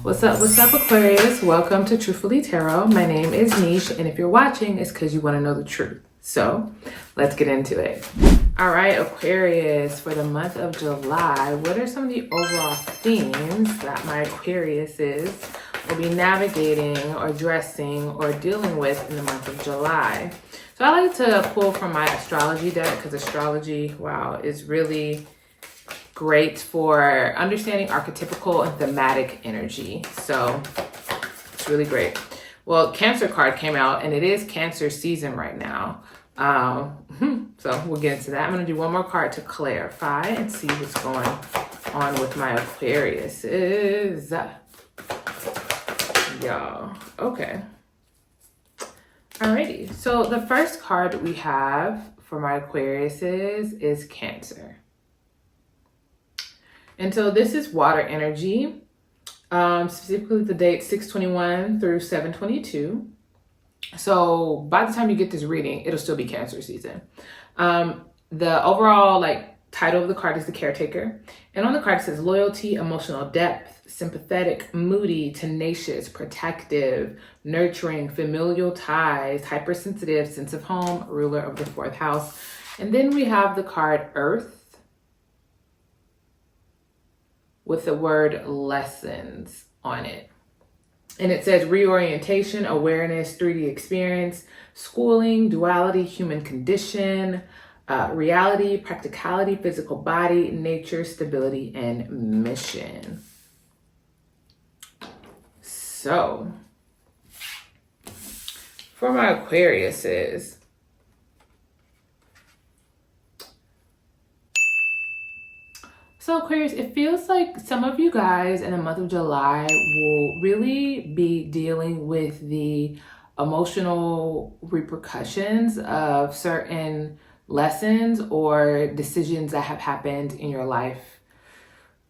What's up, Aquarius? Welcome to Truthfully Tarot. My name is Niche, and if you're watching, it's because you want to know the truth. So, let's get into it. All right, Aquarius, for the month of July, what are some of the overall themes that my Aquariuses will be navigating or addressing or dealing with in the month of July? So, I like to pull from my astrology deck because astrology, wow, is really great for understanding archetypical and thematic energy. So it's really great. Well, Cancer card came out and it is Cancer season right now. So we'll get into that. I'm going to do one more card to clarify and see what's going on with my Aquariuses. Y'all. Okay. Alrighty. So the first card we have for my Aquariuses is Cancer. And so this is water energy, specifically the date 6/21 through 7/22. So by the time you get this reading, it'll still be Cancer season. The overall title of the card is the Caretaker. And on the card it says loyalty, emotional depth, sympathetic, moody, tenacious, protective, nurturing, familial ties, hypersensitive, sense of home, ruler of the fourth house. And then we have the card Earth, with the word lessons on it. And it says reorientation, awareness, 3D experience, schooling, duality, human condition, reality, practicality, physical body, nature, stability, and mission. So, for my Aquariuses, so Aquarius, it feels like some of you guys in the month of July will really be dealing with the emotional repercussions of certain lessons or decisions that have happened in your life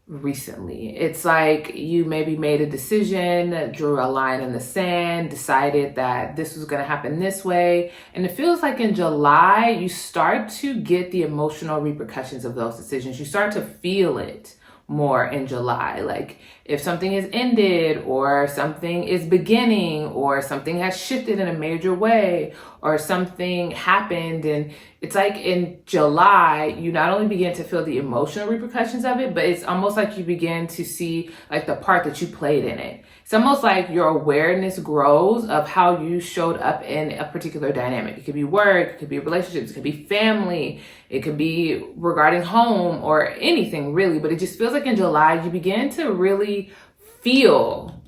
recently. It's like you maybe made a decision, drew a line in the sand, decided that this was going to happen this way. And it feels like in July, you start to get the emotional repercussions of those decisions. You start to feel it more in July. Like if something is ended or something is beginning or something has shifted in a major way or something happened, and it's like in July, you not only begin to feel the emotional repercussions of it, but it's almost like you begin to see the part that you played in it. It's almost like your awareness grows of how you showed up in a particular dynamic. It could be work, it could be relationships, it could be family, it could be regarding home or anything really. But it just feels like in July, you begin to really feel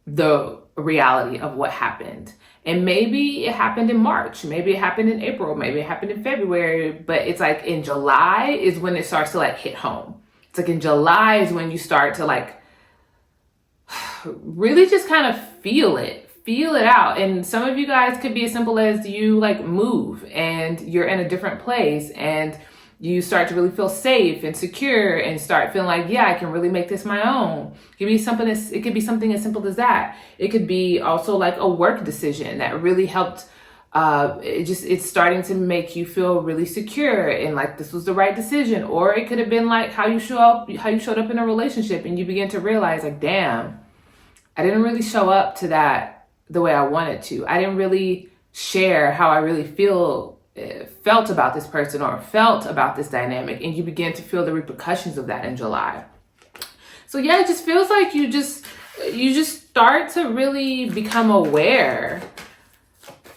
the reality of what happened. And maybe it happened in March, maybe it happened in April, maybe it happened in February, but it's like in July is when it starts to hit home. It's like in July is when you start to really just kind of feel it out. And some of you guys could be as simple as you move and you're in a different place and you start to really feel safe and secure and start feeling like, yeah, I can really make this my own. It could be something as simple as that. It could be also a work decision that really helped. It's starting to make you feel really secure and this was the right decision. Or it could have been how you showed up in a relationship and you begin to realize damn, I didn't really show up to that the way I wanted to. I didn't really share how I really felt about this person or felt about this dynamic, and you begin to feel the repercussions of that in July. So yeah, it just feels like you just start to really become aware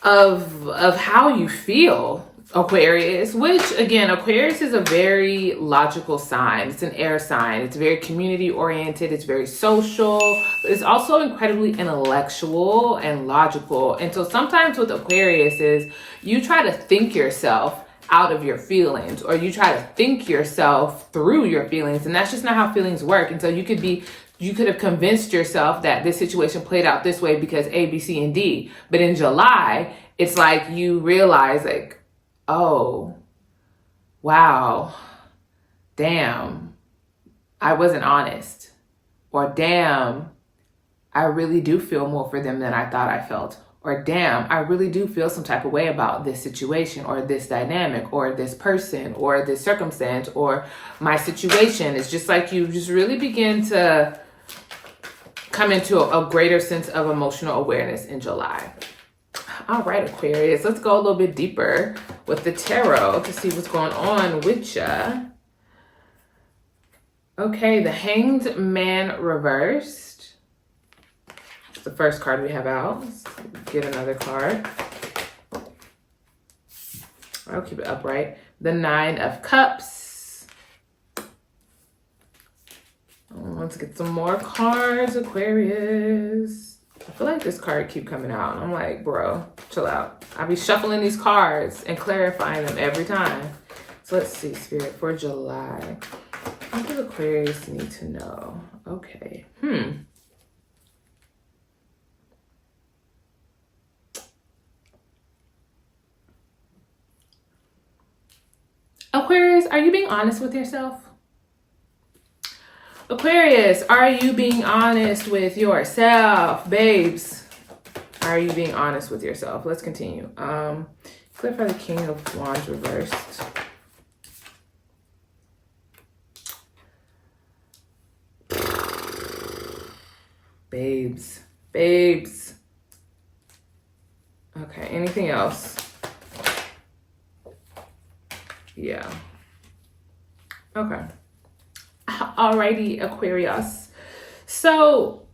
of how you feel, Aquarius, which again, Aquarius is a very logical sign. It's an air sign. It's very community oriented. It's very social. It's also incredibly intellectual and logical. And so sometimes with Aquarius is you try to think yourself out of your feelings, or you try to think yourself through your feelings. And that's just not how feelings work. And so you could have convinced yourself that this situation played out this way because A, B, C, and D. But in July, it's like you realize oh, wow, damn, I wasn't honest. Or damn, I really do feel more for them than I thought I felt. Or damn, I really do feel some type of way about this situation or this dynamic or this person or this circumstance or my situation. It's just like you just really begin to come into a greater sense of emotional awareness in July. All right, Aquarius, let's go a little bit deeper with the tarot to see what's going on with ya. Okay, the Hanged Man reversed. It's the first card we have out. Let's get another card. I'll keep it upright. The Nine of Cups. Let's get some more cards, Aquarius. I feel like this card keep coming out. I'm like, bro, chill out. I'll be shuffling these cards and clarifying them every time. So let's see, Spirit, for July. What does Aquarius need to know? Okay. Aquarius, are you being honest with yourself? Aquarius, are you being honest with yourself, babes? Are you being honest with yourself? Let's continue. Clarify the King of Wands reversed. Babes. Okay, anything else? Yeah. Okay. Alrighty, Aquarius. So,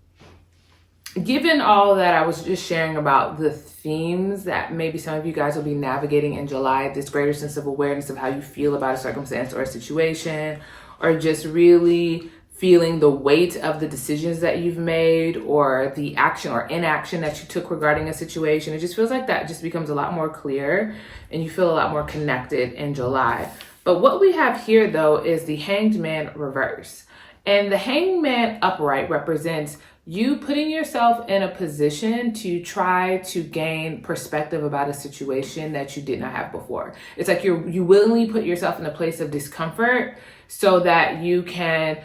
given all that I was just sharing about the themes that maybe some of you guys will be navigating in July, this greater sense of awareness of how you feel about a circumstance or a situation, or just really feeling the weight of the decisions that you've made or the action or inaction that you took regarding a situation, it just feels like that just becomes a lot more clear and you feel a lot more connected in July. But what we have here, though, is the Hanged Man reverse. And the Hanged Man upright represents you putting yourself in a position to try to gain perspective about a situation that you did not have before. It's like you willingly put yourself in a place of discomfort so that you can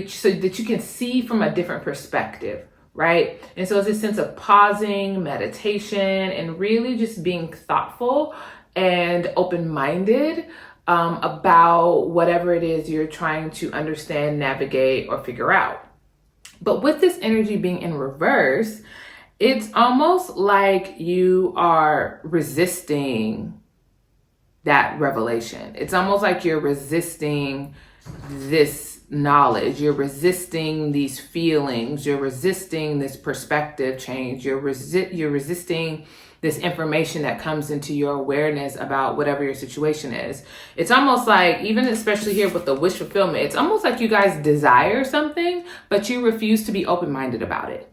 so that you can see from a different perspective, right? And so it's a sense of pausing, meditation, and really just being thoughtful and open-minded about whatever it is you're trying to understand, navigate, or figure out. But with this energy being in reverse, it's almost like you are resisting that revelation. It's almost like you're resisting this knowledge. You're resisting these feelings. You're resisting this perspective change. You're resisting this information that comes into your awareness about whatever your situation is. It's almost like, even especially here with the wish fulfillment, it's almost like you guys desire something, but you refuse to be open-minded about it.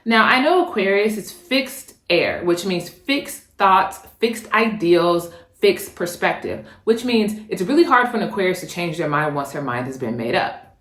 Now, I know Aquarius is fixed air, which means fixed thoughts, fixed ideals, fixed perspective, which means it's really hard for an Aquarius to change their mind once their mind has been made up,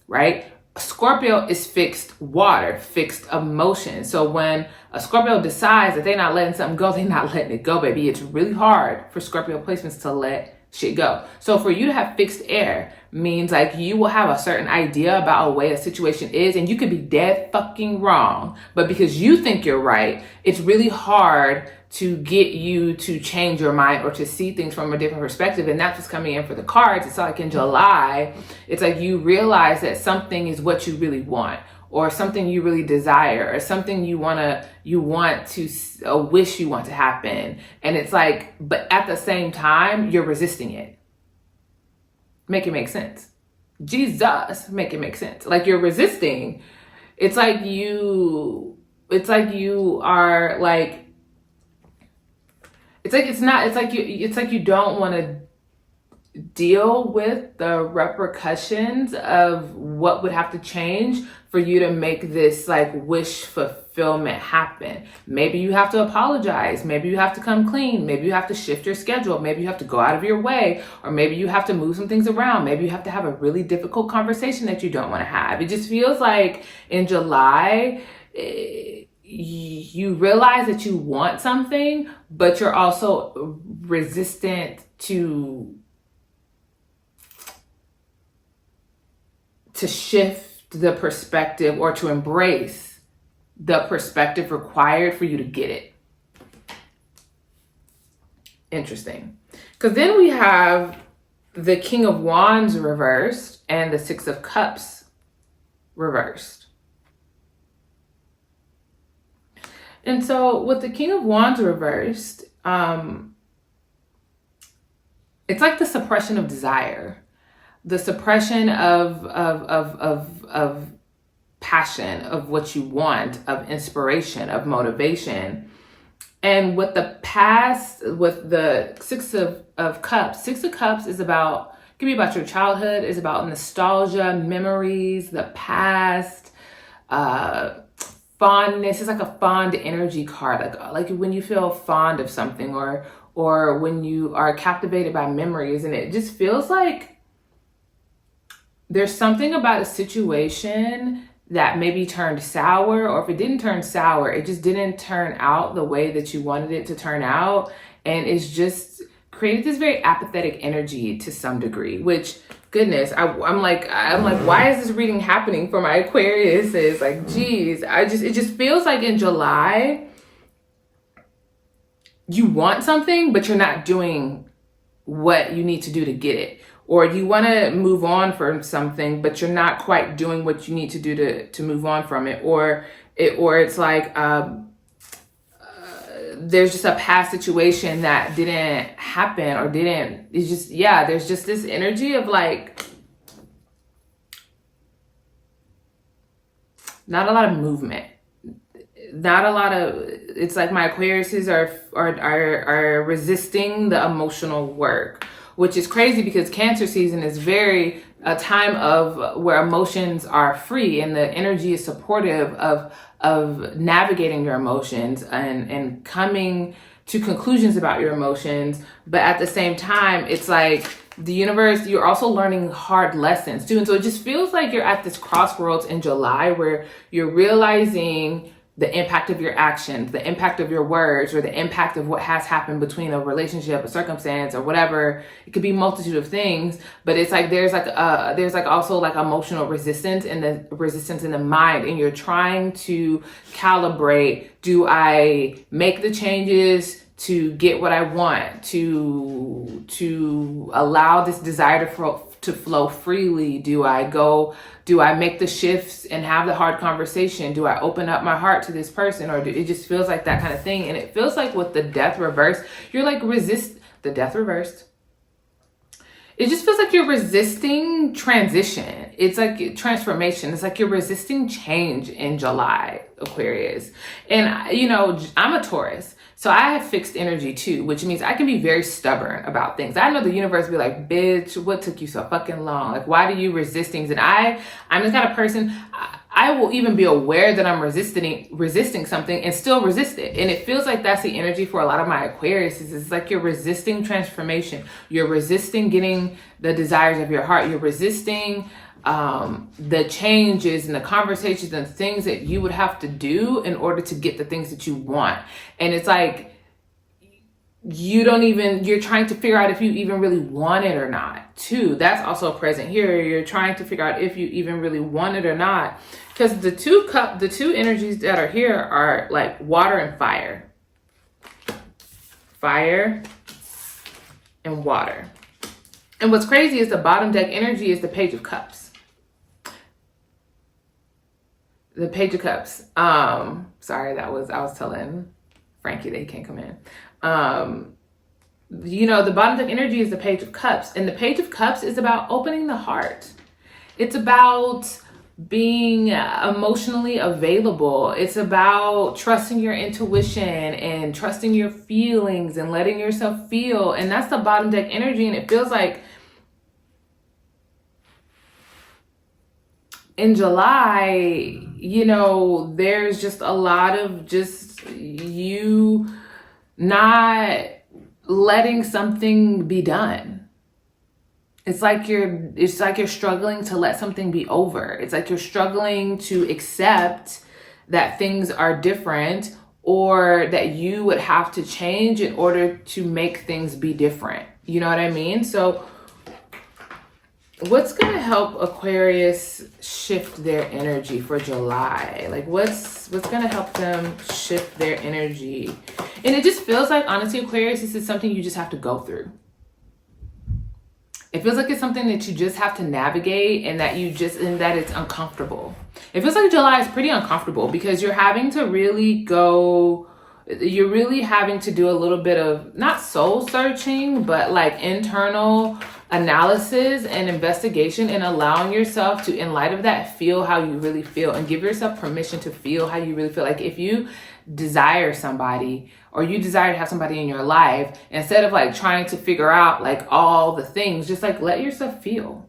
right? Scorpio is fixed water, fixed emotion. So when a Scorpio decides that they're not letting something go, they're not letting it go, baby. It's really hard for Scorpio placements to let shit go. So for you to have fixed air means like you will have a certain idea about a way a situation is, and you could be dead fucking wrong. But because you think you're right, it's really hard to get you to change your mind or to see things from a different perspective. And that's what's coming in for the cards. It's like in July, it's like you realize that something is what you really want, or something you really desire, or something you want to wish you want to happen. And it's like, but at the same time, you're resisting it. Make it make sense. Jesus, make it make sense. Like you're resisting. It's like you are like, it's like you don't want to deal with the repercussions of what would have to change for you to make this like wish fulfillment happen. Maybe you have to apologize. Maybe you have to come clean. Maybe you have to shift your schedule. Maybe you have to go out of your way, or maybe you have to move some things around. Maybe you have to have a really difficult conversation that you don't want to have. It just feels like in July, you realize that you want something, but you're also resistant to shift the perspective or to embrace the perspective required for you to get it. Interesting. Because then we have the King of Wands reversed and the Six of Cups reversed. And so with the King of Wands reversed, it's like the suppression of desire, the suppression of passion, of what you want, of inspiration, of motivation. And with the past, with the Six of Cups, Six of Cups is about, can be about your childhood, is about nostalgia, memories, the past, fondness. It's like a fond energy card, like when you feel fond of something, or when you are captivated by memories. And it just feels like there's something about a situation that maybe turned sour, or if it didn't turn sour, it just didn't turn out the way that you wanted it to turn out. And it's just created this very apathetic energy to some degree, which, goodness, I'm like, why is this reading happening for my Aquarius? It's like, geez, it just feels like in July, you want something, but you're not doing what you need to do to get it. Or you want to move on from something, but you're not quite doing what you need to do to move on from it. Or it's like there's just a past situation that didn't happen, or didn't. It's just, yeah, there's just this energy of like not a lot of movement. Not a lot of, it's like my Aquariuses are resisting the emotional work, which is crazy because Cancer season is very a time of where emotions are free and the energy is supportive of navigating your emotions and coming to conclusions about your emotions. But at the same time, it's like the universe, you're also learning hard lessons too. And so it just feels like you're at this crossroads in July where you're realizing the impact of your actions, the impact of your words, or the impact of what has happened between a relationship, a circumstance, or whatever. It could be a multitude of things, but it's like there's also like emotional resistance and the resistance in the mind, and you're trying to calibrate, do I make the changes to get what I want, to allow this desire to flow freely? Do I make the shifts and have the hard conversation? Do I open up my heart to this person? Or it just feels like that kind of thing. And it feels like with the Death reversed, you're like the Death reversed. It just feels like you're resisting transition. It's like transformation. It's like you're resisting change in July, Aquarius. And, you know, I'm a Taurus. So I have fixed energy too, which means I can be very stubborn about things. I know the universe be like, bitch, what took you so fucking long? Like, why do you resist things? And I'm the kind of person, I will even be aware that I'm resisting something and still resist it. And it feels like that's the energy for a lot of my Aquarius. It's like you're resisting transformation. You're resisting getting the desires of your heart. You're resisting the changes and the conversations and things that you would have to do in order to get the things that you want. And it's like, you're trying to figure out if you even really want it or not too. That's also present here. You're trying to figure out if you even really want it or not. Because the two energies that are here are like water and fire. Fire and water. And what's crazy is the bottom deck energy is the Page of Cups. The Page of Cups. Sorry, I was telling Frankie that he can't come in. You know, the bottom deck energy is the Page of Cups. And the Page of Cups is about opening the heart. It's about being emotionally available. It's about trusting your intuition and trusting your feelings and letting yourself feel. And that's the bottom deck energy. And it feels like in July, you know, there's just a lot of just you not letting something be done. It's like you're struggling to let something be over. It's like you're struggling to accept that things are different, or that you would have to change in order to make things be different. You know what I mean? So what's going to help Aquarius shift their energy for July? Like what's going to help them shift their energy? And it just feels like, honestly, Aquarius, this is something you just have to go through. It feels like it's something that you just have to navigate, and that it's uncomfortable. It feels like July is pretty uncomfortable because you're having to really having to do a little bit of, not soul searching, but like internal analysis and investigation, and allowing yourself to, in light of that, feel how you really feel and give yourself permission to feel how you really feel. Like if you desire somebody, or you desire to have somebody in your life, instead of like trying to figure out like all the things, just like let yourself feel.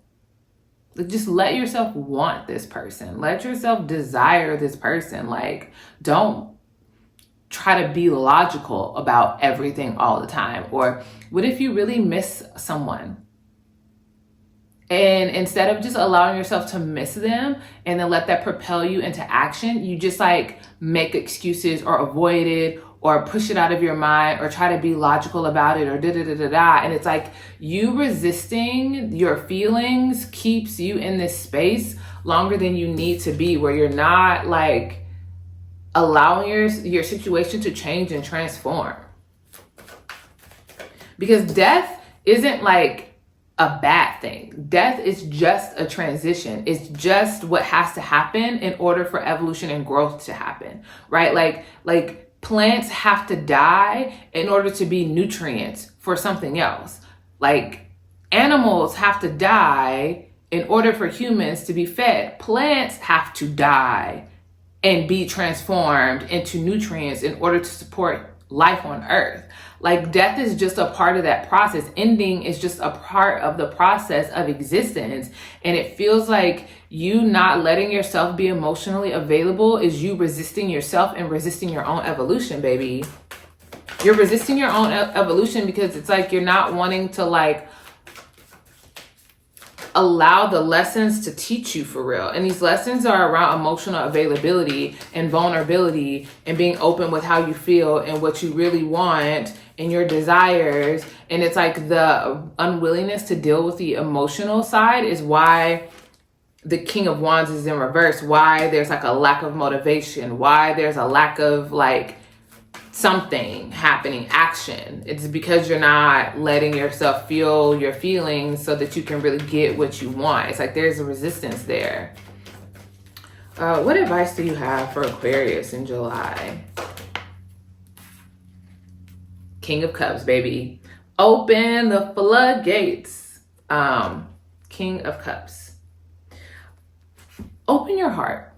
Like just let yourself want this person. Let yourself desire this person. Like don't try to be logical about everything all the time. Or what if you really miss someone? And instead of just allowing yourself to miss them and then let that propel you into action, you just like make excuses or avoid it or push it out of your mind or try to be logical about it or da-da-da-da-da. And it's like you resisting your feelings keeps you in this space longer than you need to be, where you're not like allowing your situation to change and transform. Because death isn't like a bad thing. Death is just a transition. It's just what has to happen in order for evolution and growth to happen, right? Like plants have to die in order to be nutrients for something else. Like animals have to die in order for humans to be fed. Plants have to die and be transformed into nutrients in order to support life on Earth. Like death is just a part of that process. Ending is just a part of the process of existence. And it feels like you not letting yourself be emotionally available is you resisting yourself and resisting your own evolution, baby. You're resisting your own evolution because it's like you're not wanting to like allow the lessons to teach you for real. And these lessons are around emotional availability and vulnerability and being open with how you feel and what you really want and your desires. And it's like the unwillingness to deal with the emotional side is why the King of Wands is in reverse, why there's like a lack of motivation, why there's a lack of like something happening, action. It's because you're not letting yourself feel your feelings so that you can really get what you want. It's like there's a resistance there. What advice do you have for Aquarius in July? King of Cups, baby. Open the floodgates. King of Cups. Open your heart.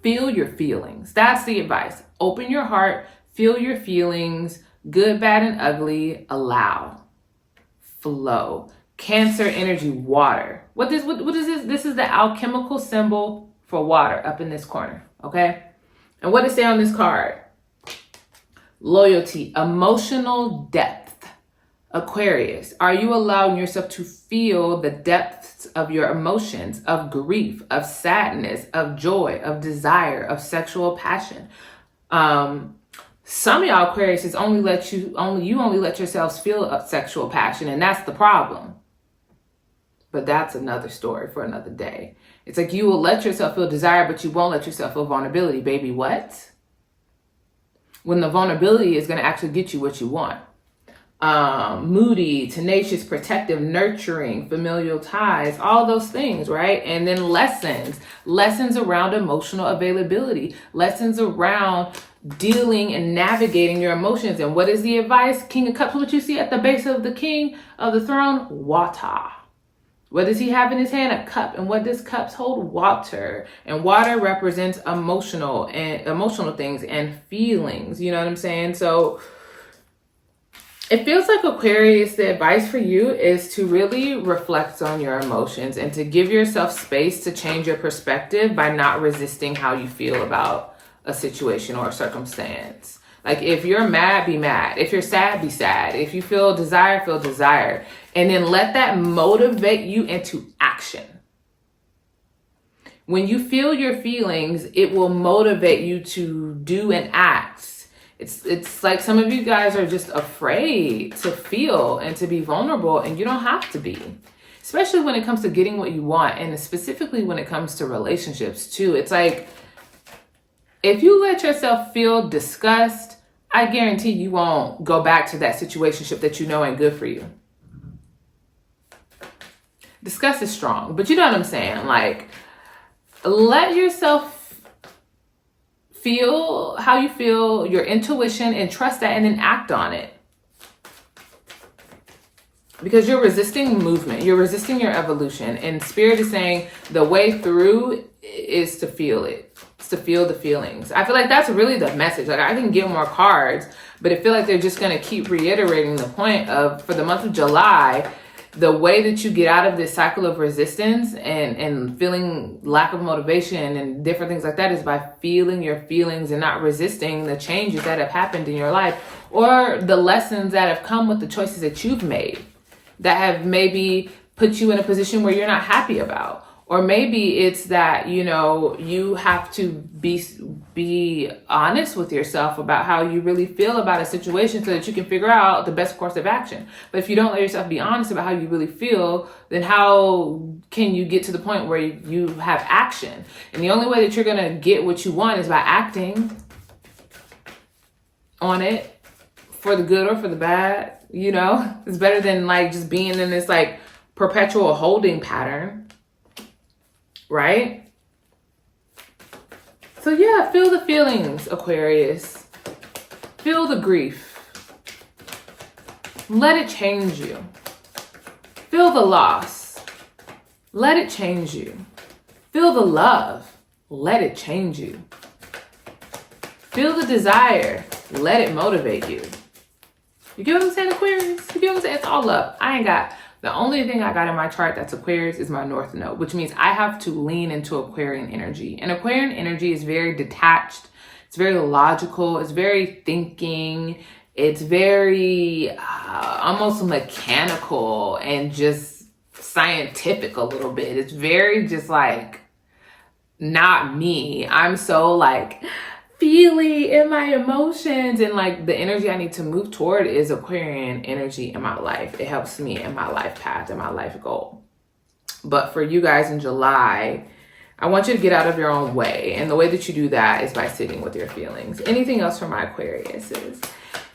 Feel your feelings. That's the advice. Open your heart, feel your feelings, good, bad, and ugly. Allow. Flow. Cancer energy, water. What is this? This is the alchemical symbol for water up in this corner, okay? And what does it say on this card? Loyalty, emotional depth. Aquarius, are you allowing yourself to feel the depths of your emotions, of grief, of sadness, of joy, of desire, of sexual passion? Some of y'all Aquarius is only let yourselves feel sexual passion, and that's the problem. But that's another story for another day. It's like you will let yourself feel desire, but you won't let yourself feel vulnerability. Baby, what? When the vulnerability is going to actually get you what you want. Moody, tenacious, protective, nurturing, familial ties, all those things, right? And then lessons around emotional availability, lessons around dealing and navigating your emotions. And what is the advice? King of Cups, what you see at the base of the king of the throne? Water. What does he have in his hand? A cup. And what does cups hold? Water. And water represents emotional things and feelings. You know what I'm saying? So it feels like Aquarius, the advice for you is to really reflect on your emotions and to give yourself space to change your perspective by not resisting how you feel about a situation or a circumstance. Like if you're mad, be mad. If you're sad, be sad. If you feel desire, feel desire. And then let that motivate you into action. When you feel your feelings, it will motivate you to do and act. It's like some of you guys are just afraid to feel and to be vulnerable, and you don't have to be. Especially when it comes to getting what you want, and specifically when it comes to relationships too. It's like if you let yourself feel disgust, I guarantee you won't go back to that situationship that you know ain't good for you. Disgust is strong, but you know what I'm saying? Like, let yourself feel how you feel, your intuition, and trust that, and then act on it. Because you're resisting movement, you're resisting your evolution, and Spirit is saying the way through is to feel it. It's to feel the feelings. I feel like that's really the message. Like, I can get more cards, but I feel like they're just going to keep reiterating the point of, for the month of July, the way that you get out of this cycle of resistance and feeling lack of motivation and different things like that is by feeling your feelings and not resisting the changes that have happened in your life, or the lessons that have come with the choices that you've made that have maybe put you in a position where you're not happy about. Or maybe it's that, you know, you have to be honest with yourself about how you really feel about a situation so that you can figure out the best course of action. But if you don't let yourself be honest about how you really feel, then how can you get to the point where you have action? And the only way that you're going to get what you want is by acting on it, for the good or for the bad. You know, it's better than like just being in this like perpetual holding pattern. Right? So yeah, feel the feelings, Aquarius. Feel the grief. Let it change you. Feel the loss. Let it change you. Feel the love. Let it change you. Feel the desire. Let it motivate you. You get what I'm saying, Aquarius? You get what I'm saying? It's all up. The only thing I got in my chart that's Aquarius is my North Node, which means I have to lean into Aquarian energy. And Aquarian energy is very detached. It's very logical. It's very thinking. It's very almost mechanical and just scientific a little bit. It's very just like, not me. I'm so like feely in my emotions, and like the energy I need to move toward is Aquarian energy in my life. It helps me in my life path and my life goal. But for you guys in July, I want you to get out of your own way. And the way that you do that is by sitting with your feelings. Anything else for my Aquariuses?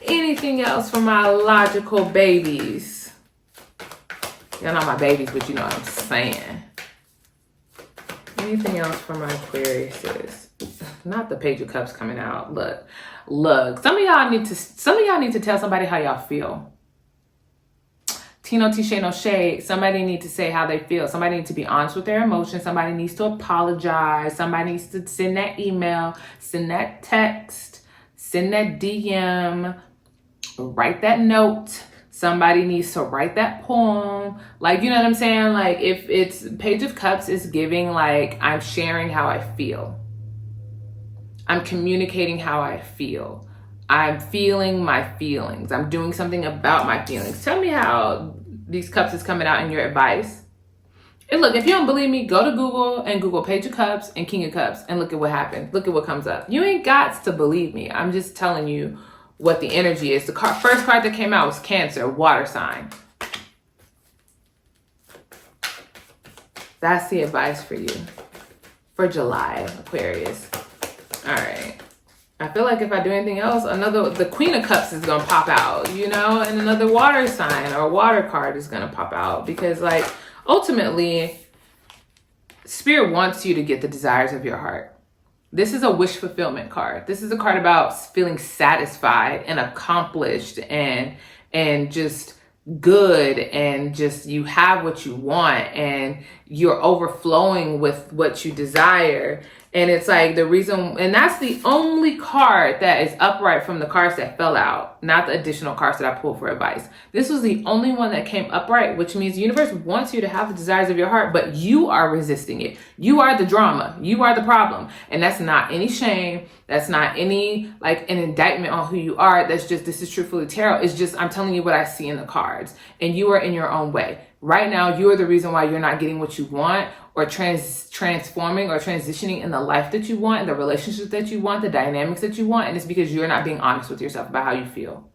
Anything else for my logical babies? You're not my babies, but you know what I'm saying. Anything else for my Aquariuses? Not the Page of Cups coming out. Look. Some of y'all need to tell somebody how y'all feel. Tino Tishe no shade. Somebody need to say how they feel. Somebody needs to be honest with their emotions. Somebody needs to apologize. Somebody needs to send that email, send that text, send that DM, write that note. Somebody needs to write that poem. Like, you know what I'm saying? Like, if it's Page of Cups is giving, like, I'm sharing how I feel. I'm communicating how I feel. I'm feeling my feelings. I'm doing something about my feelings. Tell me how these cups is coming out in your advice. And look, if you don't believe me, go to Google and Google Page of Cups and King of Cups and look at what happens. Look at what comes up. You ain't got to believe me. I'm just telling you what the energy is. The first card that came out was Cancer, water sign. That's the advice for you for July, Aquarius. All right. I feel like if I do anything else, the Queen of Cups is going to pop out, you know, and another water sign or water card is going to pop out, because like ultimately Spirit wants you to get the desires of your heart. This is a wish fulfillment card. This is a card about feeling satisfied and accomplished and just good, and just you have what you want and you're overflowing with what you desire. And it's like the reason, and that's the only card that is upright from the cards that fell out, not the additional cards that I pulled for advice. This was the only one that came upright, which means the universe wants you to have the desires of your heart, but you are resisting it. You are the drama. You are the problem. And that's not any shame. That's not any like an indictment on who you are. That's just, this is truthfully tarot. It's just, I'm telling you what I see in the cards, and you are in your own way. Right now, you are the reason why you're not getting what you want, or transforming or transitioning in the life that you want, in the relationships that you want, the dynamics that you want. And it's because you're not being honest with yourself about how you feel.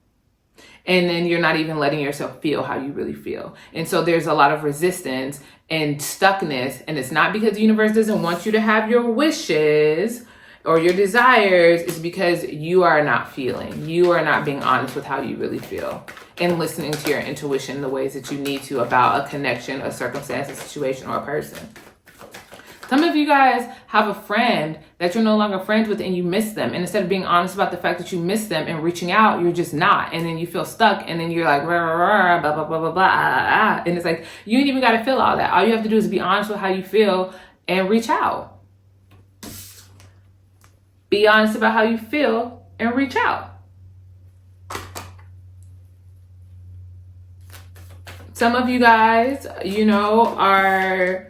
And then you're not even letting yourself feel how you really feel. And so there's a lot of resistance and stuckness. And it's not because the universe doesn't want you to have your wishes. or your desires is because you are not feeling. You are not being honest with how you really feel and listening to your intuition the ways that you need to about a connection, a circumstance, a situation, or a person. Some of you guys have a friend that you're no longer friends with and you miss them. And instead of being honest about the fact that you miss them and reaching out, you're just not. And then you feel stuck and then you're like, rah, rah, rah, blah, blah, blah, blah, blah. And it's like, you ain't even got to feel all that. All you have to do is be honest with how you feel and reach out. Be honest about how you feel and reach out. Some of you guys, are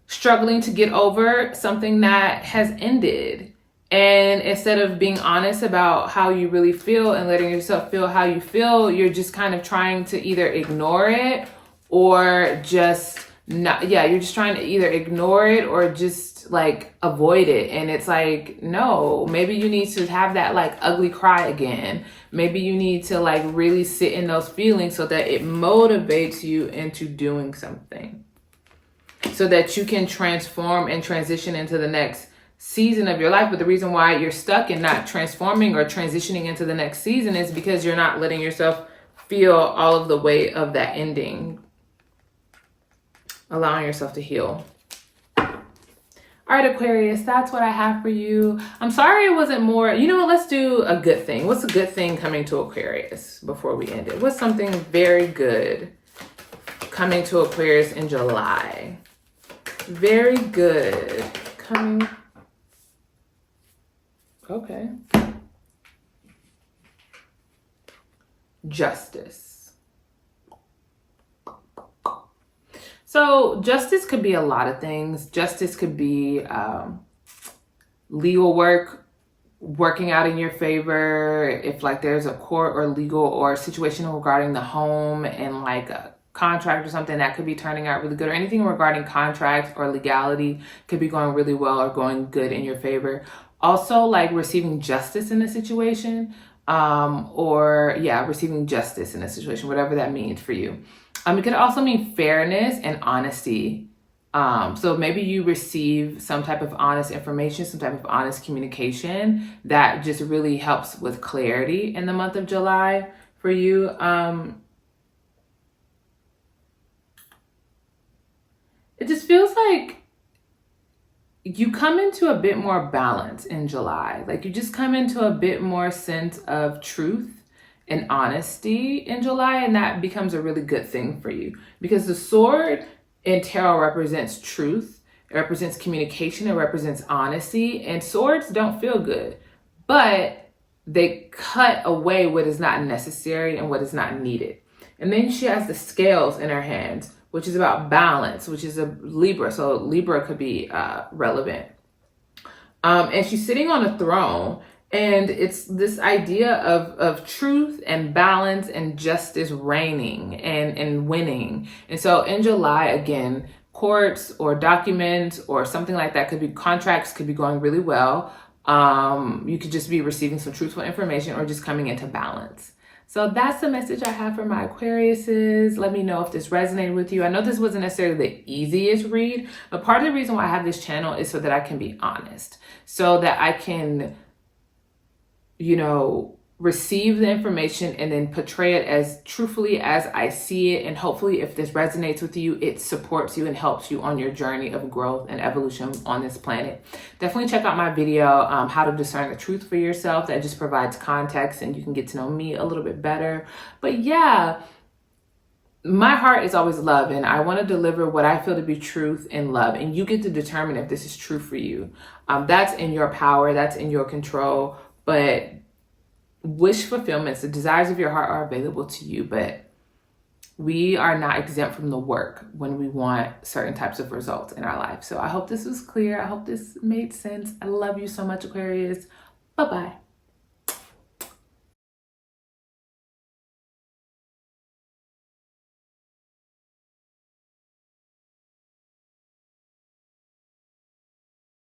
struggling to get over something that has ended. And instead of being honest about how you really feel and letting yourself feel how you feel, you're just kind of trying to either ignore it or just not. Yeah, you're just trying to either ignore it or just like avoid it. And it's like, no, maybe you need to have that like ugly cry again. Maybe you need to like really sit in those feelings so that it motivates you into doing something, so that you can transform and transition into the next season of your life. But the reason why you're stuck and not transforming or transitioning into the next season is because you're not letting yourself feel all of the weight of that ending, allowing yourself to heal. All right, Aquarius, that's what I have for you. I'm sorry it wasn't more. You know what? Let's do a good thing. What's a good thing coming to Aquarius before we end it? What's something very good coming to Aquarius in July? Very good. Coming. Okay. Justice. So justice could be a lot of things. Justice could be legal work working out in your favor. If like there's a court or legal or situation regarding the home and like a contract or something, that could be turning out really good, or anything regarding contracts or legality could be going really well or going good in your favor. Also like receiving justice in a situation, receiving justice in a situation, whatever that means for you. It could also mean fairness and honesty. So maybe you receive some type of honest information, some type of honest communication that just really helps with clarity in the month of July for you. It just feels like you come into a bit more balance in July. Like you just come into a bit more sense of truth and honesty in July, and that becomes a really good thing for you because the sword in tarot represents truth, it represents communication, it represents honesty, and swords don't feel good, but they cut away what is not necessary and what is not needed. And then she has the scales in her hands, which is about balance, which is a Libra. So Libra could be relevant. And she's sitting on a throne, and it's this idea of truth and balance and justice reigning and winning. And so in July, again, courts or documents or something like that could be contracts, could be going really well. You could just be receiving some truthful information or just coming into balance. So that's the message I have for my Aquariuses. Let me know if this resonated with you. I know this wasn't necessarily the easiest read, but part of the reason why I have this channel is so that I can be honest, so that I can, receive the information and then portray it as truthfully as I see it. And hopefully if this resonates with you, it supports you and helps you on your journey of growth and evolution on this planet. Definitely check out my video, how to discern the truth for yourself. That just provides context and you can get to know me a little bit better. But yeah, my heart is always love, and I want to deliver what I feel to be truth and love. And you get to determine if this is true for you. That's in your power, that's in your control. But wish fulfillments, the desires of your heart are available to you, but we are not exempt from the work when we want certain types of results in our life. So I hope this was clear. I hope this made sense. I love you so much, Aquarius. Bye-bye.